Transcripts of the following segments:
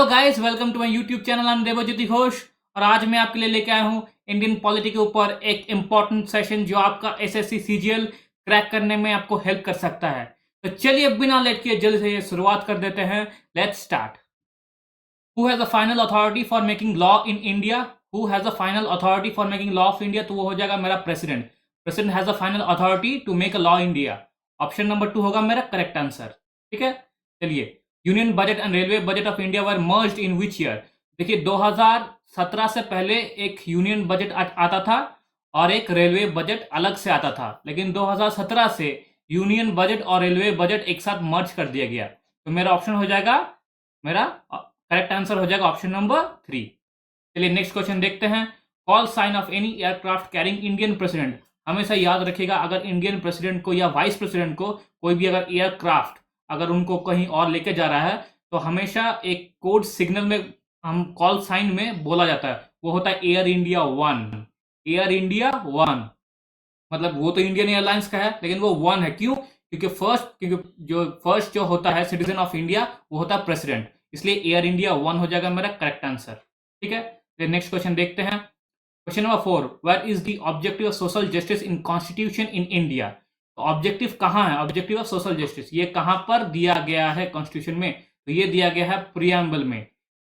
Hello guys, welcome to my YouTube channel. I am Devjyoti Ghosh और आज मैं आपके लिए लेके आया हूँ इंडियन पॉलिटी के ऊपर एक इम्पॉर्टेंट सेशन जो आपका एसएससी सीजीएल क्रैक करने में आपको हेल्प कर सकता है। तो चलिए बिना लेट किए जल्दी से ये शुरुआत कर देते हैं। Let's start. Who has the final authority for making law in India? Who has the final authority for making law of India? तो वो हो जाएगा मेरा president. President has the final authority to make a law India. Option number 2 होगा मेरा correct answer. ठीक है, चलिए। Union budget and railway budget of India were merged in which year? देखिए, 2017 से पहले एक यूनियन बजट आता था और एक रेलवे बजट अलग से आता था, लेकिन 2017 से यूनियन बजट और रेलवे बजट एक साथ मर्ज कर दिया गया। तो मेरा ऑप्शन हो जाएगा, मेरा करेक्ट आंसर हो जाएगा ऑप्शन नंबर 3। चलिए नेक्स्ट क्वेश्चन देखते हैं। Call sign of any aircraft carrying Indian president? हमेशा याद रखिएगा, अगर इंडियन प्रेसिडेंट को या वाइस प्रेसिडेंट को कोई भी अगर एयरक्राफ्ट अगर उनको कहीं और लेके जा रहा है तो हमेशा एक कोड सिग्नल में हम कॉल साइन में बोला जाता है, वो होता है एयर इंडिया 1। एयर इंडिया 1 मतलब वो तो इंडियन एयरलाइंस का है, लेकिन वो 1 है। क्यों? क्योंकि जो फर्स्ट जो होता है सिटीजन ऑफ इंडिया वो होता है प्रेसिडेंट, इसलिए एयर इंडिया 1 हो जाएगा मेरा करेक्ट आंसर। ठीक है, तो नेक्स्ट क्वेश्चन देखते हैं। Question number 4, where is the objective of social justice in constitution in India? तो ऑब्जेक्टिव कहाँ है? ऑब्जेक्टिव ऑफ सोशल जस्टिस ये कहाँ पर दिया गया है कॉन्स्टिट्यूशन में? तो ये दिया गया है प्रियम्बल में।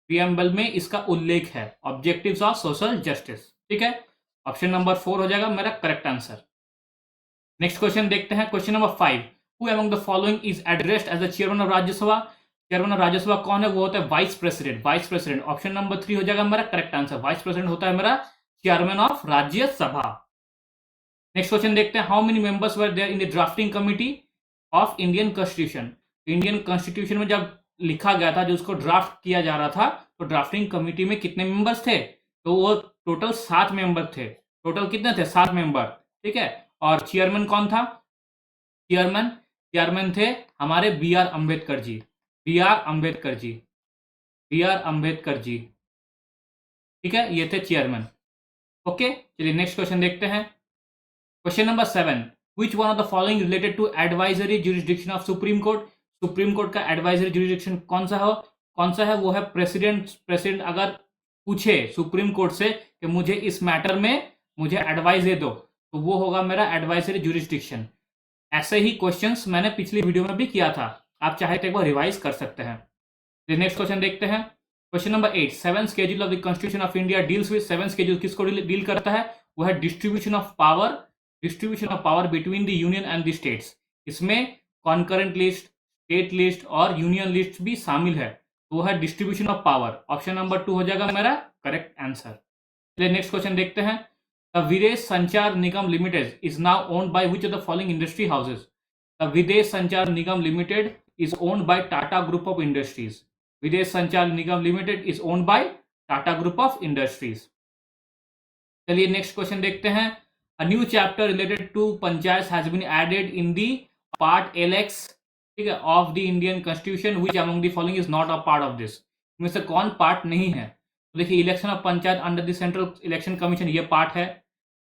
प्रियम्बल में इसका उल्लेख है, ऑब्जेक्टिव्स ऑफ सोशल जस्टिस। ठीक है, ऑप्शन नंबर 4 हो जाएगा मेरा करेक्ट आंसर। नेक्स्ट क्वेश्चन देखते हैं। Question number 5, who among the following is addressed as the chairman of Rajya Sabha? Chairman of Rajya Sabha कौन है? वो होता है vice president. Vice president option number 3 हो जाएगा मेरा करेक्ट आंसर। वाइस प्रेसिडेंट होता है मेरा chairman of Rajya Sabha. Next question देखते हैं। How many members were there in the drafting committee of Indian constitution? Indian constitution में जब लिखा गया था, जो उसको ड्राफ्ट किया जा रहा था, तो ड्राफ्टिंग कमिटी में कितने मेंबर्स थे? तो वो टोटल 7 मेंबर थे। टोटल कितने थे? 7 मेंबर। ठीक है, और चेयरमैन कौन था? चेयरमैन थे हमारे B R Ambedkar ji. B R Ambedkar ji. B R Ambedkar ji. ठीक है, ये थे चेयरमैन। ओके, चलिए नेक्स्ट क्वेश्चन देखते हैं। Question number 7, which one of the following related to advisory jurisdiction of supreme court? Supreme court का एडवाइजरी जुरिस्डिक्शन कौन सा है? वो है प्रेसिडेंट। प्रेसिडेंट अगर पूछे सुप्रीम कोर्ट से कि मुझे इस मैटर में मुझे एडवाइस दे दो, तो वो होगा मेरा एडवाइजरी जुरिस्डिक्शन। ऐसे ही क्वेश्चंस मैंने पिछली वीडियो में भी किया था, आप चाहे तो एक बार रिवाइज कर सकते हैं। नेक्स्ट क्वेश्चन देखते हैं। Question number 8, 7th schedule of the constitution of India deals with 7th schedule किसको डील करता है? वो है distribution of power between the union and the states. इसमें कॉन्करेंट लिस्ट, स्टेट लिस्ट और यूनियन लिस्ट भी शामिल है, तो वो है distribution of power. Option number 2 हो जाएगा मेरा करेक्ट आंसर। चलिए नेक्स्ट क्वेश्चन देखते हैं। द विदेश संचार निगम limited is now owned by which of the following industry houses? The विदेश संचार निगम limited is owned by Tata Group of Industries. Videsh Sanchar Nigam Limited is owned by Tata Group of Industries. चलिए next question देखते हैं। A new chapter related to panchayats has been added in the part LX, ठीक है, of the Indian Constitution. Which among the following is not a part of this? इनमें से कौन part नहीं है? तो देखिए, election of panchayat under the central election commission, ये पार्ट है।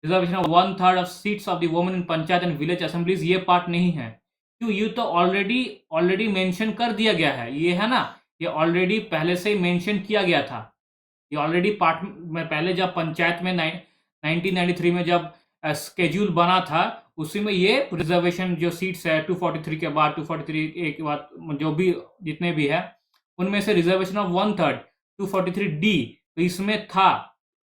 Reservation of 1/3 of seats of the women in panchayat and village assemblies, ये पार्ट नहीं है। क्यों? ये तो ऑलरेडी मेंशन कर दिया गया है, ये है ना, ये ऑलरेडी पहले से ही मेंशन किया गया था। ये ऑलरेडी पार्ट में पहले जब पंचायत में 1993 में जब स्केड्यूल बना था, उसी में ये रिजर्वेशन जो सीट्स है 243 के बाद 243 के बाद जो भी जितने भी है, उनमें से रिजर्वेशन ऑफ 1/3 243D तो इसमें था।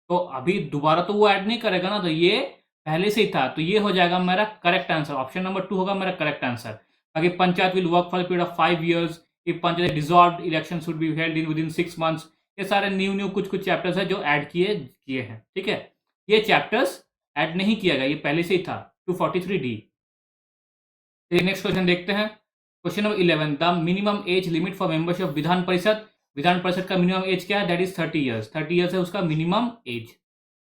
तो अभी दोबारा तो वो ऐड नहीं करेगा ना, तो ये पहले से ही था, तो ये हो जाएगा मेरा करेक्ट आंसर। ऑप्शन नंबर 2 होगा मेरा करेक्ट आंसर। आगे panchayat will work for period of 5 years, if panchayat dissolved election should be held in within 6 months। ये सारे न्यू कुछ चैप्टर्स है जो ऐड किए हैं। ठीक है, ये चैप्टर्स ऐड नहीं किया गया, ये पहले से ही था 243D। नेक्स्ट क्वेश्चन देखते हैं। Question number 11, the minimum age limit for membership of Vidhan Parishad? Vidhan Parishad का मिनिमम एज क्या है? That is 30 years। 30 years है उसका मिनिमम एज।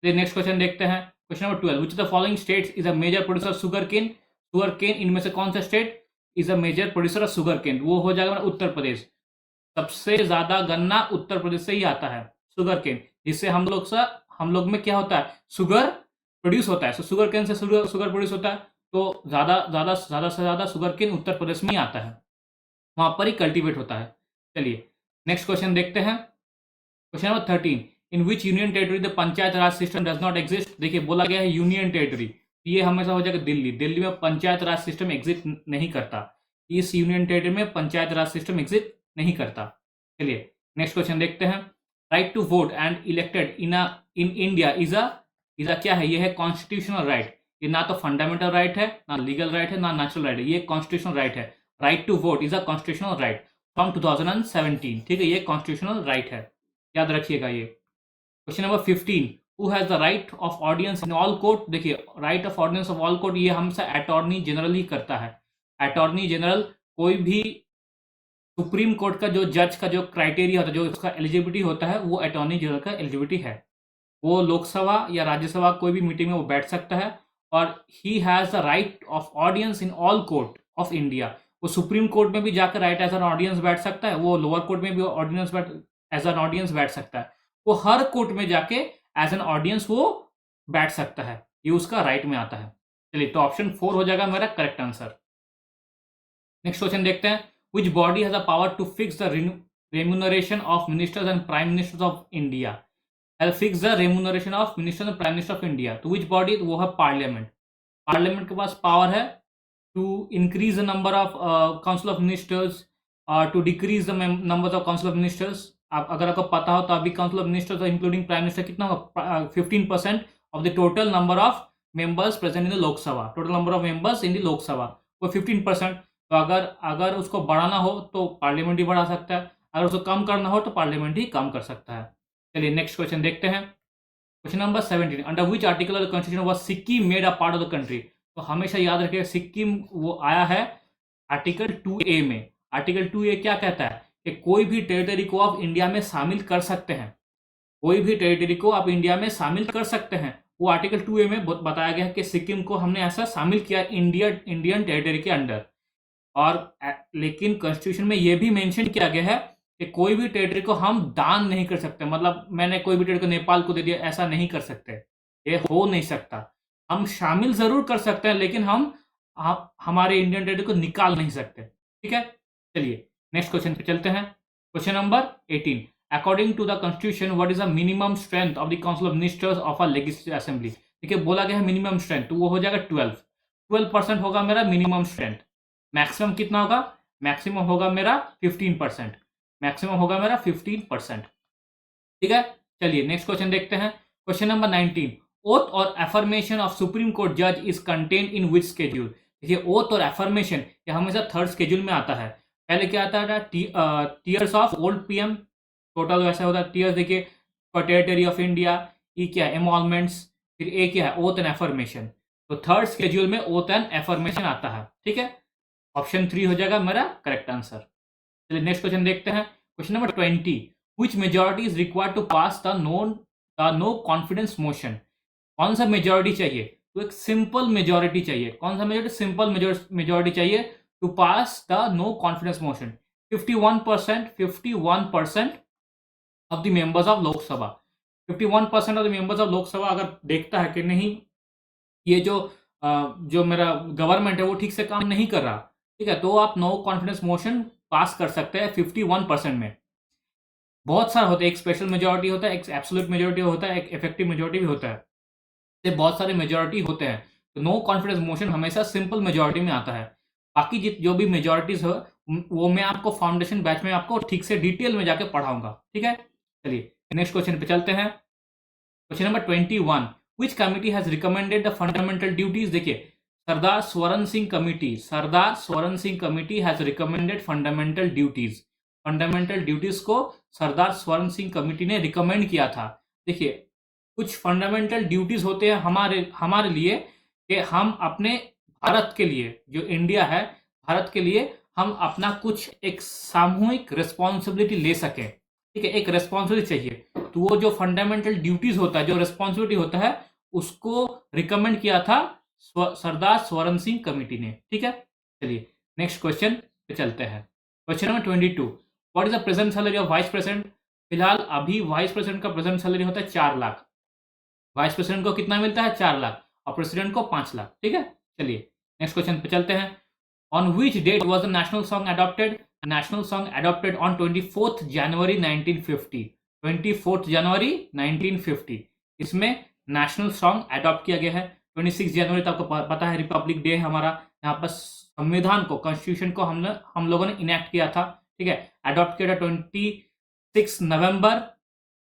नेक्स्ट क्वेश्चन देखते हैं। Question number 12, which the following states is a major producer of sugar cane? Sugar cane, इनमें से कौन सा state is a major producer of sugar cane? वो हो जाएगा उत्तर प्रदेश। सबसे ज्यादा गन्ना उत्तर प्रदेश से ही आता है, शुगर केन, जिससे हम लोग में क्या होता है? शुगर प्रोड्यूस होता है। शुगर केन से शुगर प्रोड्यूस होता है, तो ज्यादा से ज्यादा शुगर केन उत्तर प्रदेश में ही आता है, वहां पर ही कल्टीवेट होता है। चलिए नेक्स्ट क्वेश्चन देखते हैं, question number 13, in which union territory the panchayat Raj system does not exist. देखिए बोला गया है यूनियन टेरिटरी, ये हमेशा हो जाएगा दिल्ली। दिल्ली में पंचायत राज सिस्टम एग्जिस्ट नहीं करता, इस यूनियन टेरिटरी में पंचायत राज सिस्टम एग्जिस्ट नहीं करता। चलिए नेक्स्ट क्वेश्चन देखते हैं, right to vote and elected in India is a क्या है, ये है कॉन्स्टिट्यूशनल राइट। ये ना तो फंडामेंटल राइट है, ना लीगल राइट है, ना नेचुरल राइट है, ये कॉन्स्टिट्यूशनल राइट है। Right to vote is a constitutional right from 2017, ठीक है, ये कॉन्स्टिट्यूशनल राइट है, याद रखिएगा ये। Question number 15, who has the right of audience in all court. देखिए right of audience of all court ये हमसे अटॉर्नी जनरल ही करता है। अटॉर्नी जनरल कोई भी सुप्रीम कोर्ट का जो जज का जो क्राइटेरिया होता है, जो उसका एलिजिबिलिटी होता है, वो अटॉर्नी जनरल का एलिजिबिलिटी है। वो लोकसभा या राज्यसभा कोई भी मीटिंग में वो बैठ सकता है, और he has the right of audience in all court of India. वो सुप्रीम कोर्ट में भी जाकर राइट एज एन ऑडियंस बैठ सकता है, वो लोअर कोर्ट में भी ऑडियंस एज एन ऑडियंस बैठ सकता है, वो हर कोर्ट में जाके एज एन ऑडियंस वो बैठ सकता है, ये उसका राइट में आता है। चलिए तो ऑप्शन 4 हो जाएगा मेरा करेक्ट आंसर। नेक्स्ट क्वेश्चन देखते हैं, which body has the power to fix the remuneration of ministers and prime ministers of India. Fix the remuneration of minister and prime minister of India. तो which body, वो है parliament. Parliament के पास power है to increase the number of council of ministers, to decrease the number of council of ministers. अगर आपको पता हो तो अभी council of ministers including prime minister कितना होगा, 15% of the total number of members present in the Lok Sabha. Total number of members in the Lok Sabha वो 15%। तो अगर उसको बढ़ाना हो तो पार्लियामेंट ही बढ़ा सकता है, अगर उसको कम करना हो तो पार्लियामेंट ही कम कर सकता है। चलिए नेक्स्ट क्वेश्चन देखते हैं, question number 17, under which article of the constitution was Sikkim made a part of the country. तो हमेशा याद रखिएगा सिक्किम वो आया है आर्टिकल 2A में। आर्टिकल 2A क्या कहता है कि कोई भी टेरिटरी को आप इंडिया में शामिल कर सकते हैं, कोई भी टेरिटरी को आप इंडिया में शामिल कर सकते हैं। वो आर्टिकल 2A में बताया गया है कि सिक्किम को हमने ऐसा शामिल किया इंडियन टेरिटरी के अंडर। और लेकिन कॉन्स्टिट्यूशन में यह भी मेंशन किया गया है कि कोई भी टेरिटरी को हम दान नहीं कर सकते, मतलब मैंने कोई भी टेरिटरी को नेपाल को दे दिया, ऐसा नहीं कर सकते, ये हो नहीं सकता। हम शामिल जरूर कर सकते हैं लेकिन हम हमारे इंडियन टेरिटरी को निकाल नहीं सकते, ठीक है। चलिए नेक्स्ट क्वेश्चन पे चलते हैं, question number 18, according to the constitution what is the minimum strength of the council of ministers of a legislative assembly. देखिए बोला गया है मिनिमम स्ट्रेंथ, तो वो हो जाएगा 12% होगा मेरा मिनिमम स्ट्रेंथ। मैक्सिमम कितना होगा, मैक्सिमम होगा मेरा 15%, मैक्सिमम होगा मेरा 15%, ठीक है। चलिए नेक्स्ट क्वेश्चन देखते हैं, क्वेश्चन नंबर 19, ओथ और एफर्मेशन ऑफ सुप्रीम कोर्ट जज is contain in which schedule. देखिए ओथ और एफर्मेशन ये हमेशा थर्ड स्केड्यूल में आता है। पहले क्या आता था, tears of old PM, total वैसा होता है टीयर्स। देखिए टेरिटरी ऑफ इंडिया, ई क्या है एमॉल्वमेंट्स, फिर ए क्या है ओथ एंड एफर्मेशन। तो थर्ड स्केड्यूल में ओथ एंड एफर्मेशन आता है, ठीक है। ऑप्शन 3 हो जाएगा मेरा करेक्ट आंसर। चलिए नेक्स्ट क्वेश्चन देखते हैं, question number 20, which majority is required to pass the no confidence motion. कौन सा मेजॉरिटी चाहिए, तो एक सिंपल मेजॉरिटी चाहिए। कौन सा मेजॉरिटी, सिंपल मेजॉरिटी चाहिए to pass the no confidence motion. 51% of the members of Lok Sabha, 51% of the members of Lok Sabha अगर देखता है कि नहीं ये जो मेरा गवर्नमेंट है वो ठीक से काम नहीं कर रहा, ठीक है, तो आप नो कॉन्फिडेंस मोशन पास कर सकते हैं 51% में। बहुत सारे होते हैं, एक स्पेशल मेजोरिटी होता है, एक एब्सोल्यूट मेजोरिटी होता है, एक इफेक्टिव मेजोरिटी भी होता है, ये बहुत सारे मेजोरिटी होते हैं। तो नो कॉन्फिडेंस मोशन हमेशा सिंपल मेजोरिटी में आता है। बाकी जो भी मेजोरिटीज हो वो मैं आपको फाउंडेशन बैच में आपको ठीक से डिटेल में जाके पढ़ाऊंगा, ठीक है। चलिए नेक्स्ट क्वेश्चन पे चलते हैं, question number 21, which committee has recommended the fundamental duties. देखिए Sardar Swaran Singh committee has recommended fundamental duties. Fundamental duties को सरदार स्वरण सिंह कमिटी ने रिकमेंड किया था। देखिए कुछ फंडामेंटल ड्यूटीज होते हैं हमारे लिए कि हम अपने भारत के लिए, जो इंडिया है भारत के लिए, हम अपना कुछ एक सामूहिक रिस्पॉन्सिबिलिटी ले सकें, ठीक है, एक रेस्पॉन्सिबिलिटी चाहिए। तो वो जो फंडामेंटल ड्यूटीज होता है, जो रिस्पॉन्सिबिलिटी होता है, उसको रिकमेंड किया था सरदार स्वरण सिंह कमेटी ने, ठीक है। चलिए नेक्स्ट क्वेश्चन पे चलते हैं, question number 22, what is the present salary of vice president. फिलहाल अभी वाइस प्रेसिडेंट का प्रेजेंट सैलरी होता है 4 लाख। वाइस प्रेसिडेंट को कितना मिलता है, 4 लाख, और प्रेसिडेंट को 5 लाख, ठीक है। चलिए नेक्स्ट क्वेश्चन पे चलते हैं, on which date was the national song adopted. national song adopted on 24th January 1950. 24th January 1950 इसमें नेशनल सॉन्ग अडॉप्ट किया गया है। 26 जनवरी तो आपको पता है रिपब्लिक डे है हमारा, यहाँ पर संविधान को, कॉन्स्टिट्यूशन को हम लोगों ने इनेक्ट किया था, ठीक है। अडॉप्ट किया था 26 नवंबर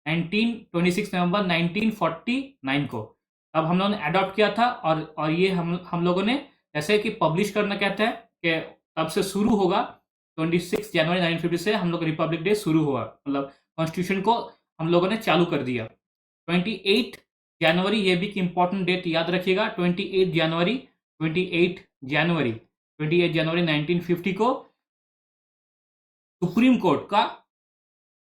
1949 को, अब हम लोगों ने अडॉप्ट किया था। और ये हम लोगों ने जैसे कि पब्लिश करना कहते हैं कि तब से शुरू होगा, 26 जनवरी 1950 से हम लोग रिपब्लिक डे शुरू हुआ, मतलब कॉन्स्टिट्यूशन को हम लोगों ने चालू कर दिया। 28 जनवरी, ये भी इंपॉर्टेंट डेट याद रखिएगा, 28 जनवरी 1950 को सुप्रीम कोर्ट का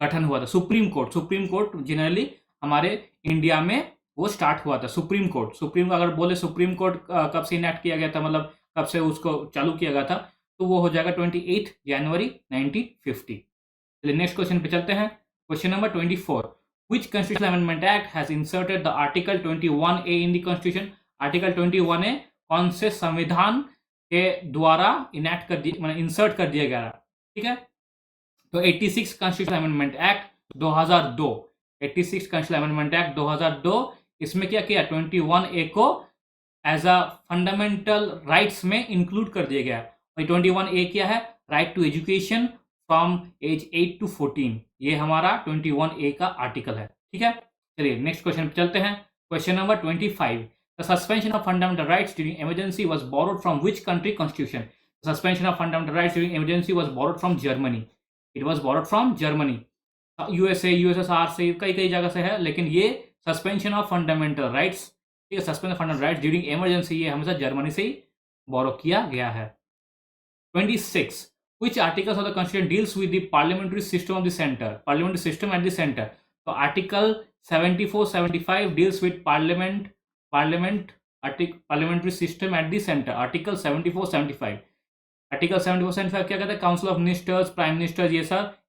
गठन हुआ था। सुप्रीम कोर्ट जनरली हमारे इंडिया में वो स्टार्ट हुआ था। सुप्रीम अगर बोले सुप्रीम कोर्ट कब से इनेक्ट किया गया था, मतलब कब से उसको चालू किया गया था, तो वो हो जाएगा 28 जनवरी 1950। चलिए नेक्स्ट क्वेश्चन पे चलते हैं। Question number 24, which constitutional amendment act has inserted the article 21A in the constitution? Article 21A कौन से संविधान के द्वारा इनेक्ट कर दिया, मतलब इंसर्ट कर दिया गया, ठीक है। तो 86 constitutional amendment act 2002, 86 constitutional amendment act 2002, इसमें क्या किया, 21A को एज अ फंडामेंटल राइट्स में इंक्लूड कर दिया गया। और 21A क्या है, right to education from age 8 to 14, ये हमारा 21A का आर्टिकल है, ठीक है। चलिए नेक्स्ट क्वेश्चन पे चलते हैं। Question number 25, the suspension of fundamental rights during emergency was borrowed from which country constitution? Suspension of fundamental rights during emergency was borrowed from Germany. It was borrowed from Germany. USA, USSR से कई जगह से है, लेकिन ये suspension of fundamental rights, ठीक है, suspension of fundamental rights during emergency, ये हमेशा जर्मनी से ही बोरो किया गया है। 26, which articles of the constitution deals with the parliamentary system of the center? Parliamentary system at the center. So article 74-75 deals with parliamentary system at the center. Article 74-75. Article 74-75 क्या कहता है, council of ministers, prime ministers,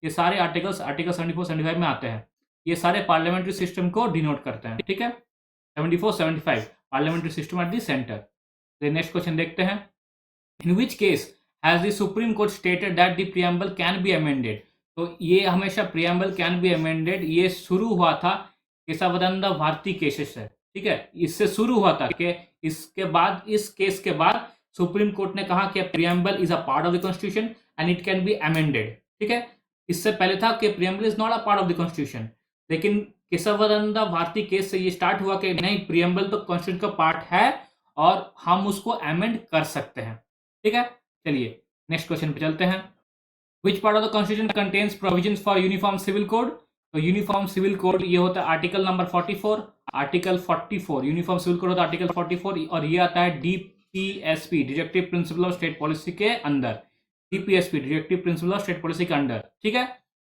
ये सारे articles article 74-75 में आते हैं। ये सारे पार्लियामेंट्री सिस्टम को डिनोट करते हैं, ठीक है। 74-75 parliamentary system at the centre. Next question देखते हैं। In which case has the supreme court stated that the preamble can be amended? तो ये हमेशा प्रीएम्बल कैन बी अमेंडेड, ये शुरू हुआ था केशवानंद भारती केसेस से, ठीक है, इससे शुरू हुआ था कि इसके बाद, इस केस के बाद सुप्रीम कोर्ट ने कहा कि preamble is a part of the constitution and it can be amended, ठीक है। इससे पहले था कि preamble is not a part of the constitution, लेकिन केशवानंद भारती केस से ये स्टार्ट हुआ कि नहीं, प्रीएम्बल तो कॉन्स्टिट्यूशन का पार्ट है और हम उसको अमेंड कर सकते हैं, ठीक है। चलिए नेक्स्ट क्वेश्चन पे चलते हैं। Which part of the constitution contains provisions for uniform civil code? तो यूनिफॉर्म सिविल कोड ये होता है article number 44, article 44 uniform civil code होता है आर्टिकल 44, और ये आता है DPSP, directive principle of state policy के अंदर, DPSP directive principle of state policy के अंदर, ठीक है।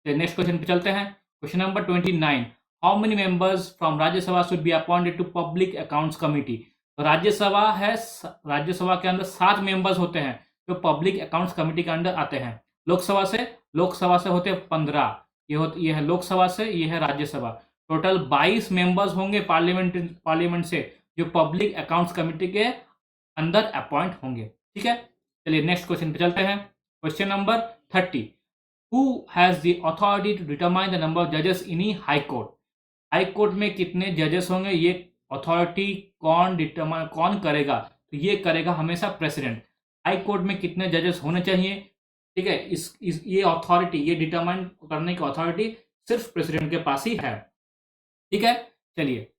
नेक्स्ट क्वेश्चन पे चलते हैं। Question number 29, how many members from Rajya Sabha should be appointed to public accounts committee? तो राज्यसभा है, राज्यसभा के अंदर 7 मेंबर्स होते हैं जो पब्लिक अकाउंट्स कमेटी के अंडर आते हैं। लोकसभा से होते हैं 15, ये है लोकसभा से, ये है राज्यसभा। टोटल 22 मेंबर्स होंगे पार्लियामेंट से जो पब्लिक अकाउंट्स कमेटी के अंदर अपॉइंट होंगे, ठीक है। चलिए नेक्स्ट क्वेश्चन पे चलते हैं। Question number 30, who has the authority to determine the number of जजेस in high court? High court में कितने जजेस होंगे, ये अथॉरिटी कौन करेगा? तो ये करेगा हमेशा प्रेसिडेंट। हाई कोर्ट में कितने जजेस होने चाहिए, ठीक है, ये अथॉरिटी, ये डिटरमाइन करने की अथॉरिटी सिर्फ प्रेसिडेंट के पास ही है, ठीक है। चलिए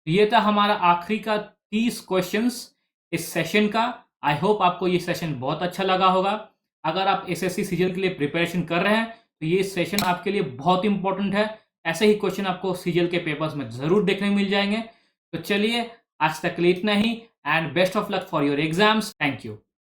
ये था हमारा आखिरी का 30 क्वेश्चंस इस सेशन का। आई होप आपको ये सेशन बहुत अच्छा लगा होगा। अगर आप एसएससी सीजीएल के लिए प्रिपरेशन कर रहे हैं तो ये सेशन आपके लिए बहुत इंपॉर्टेंट है। ऐसे ही क्वेश्चन आपको सीजीएल के पेपर्स में जरूर देखने मिल जाएंगे। तो चलिए आज तक के लिए इतना ही, and best of luck for your exams. Thank you.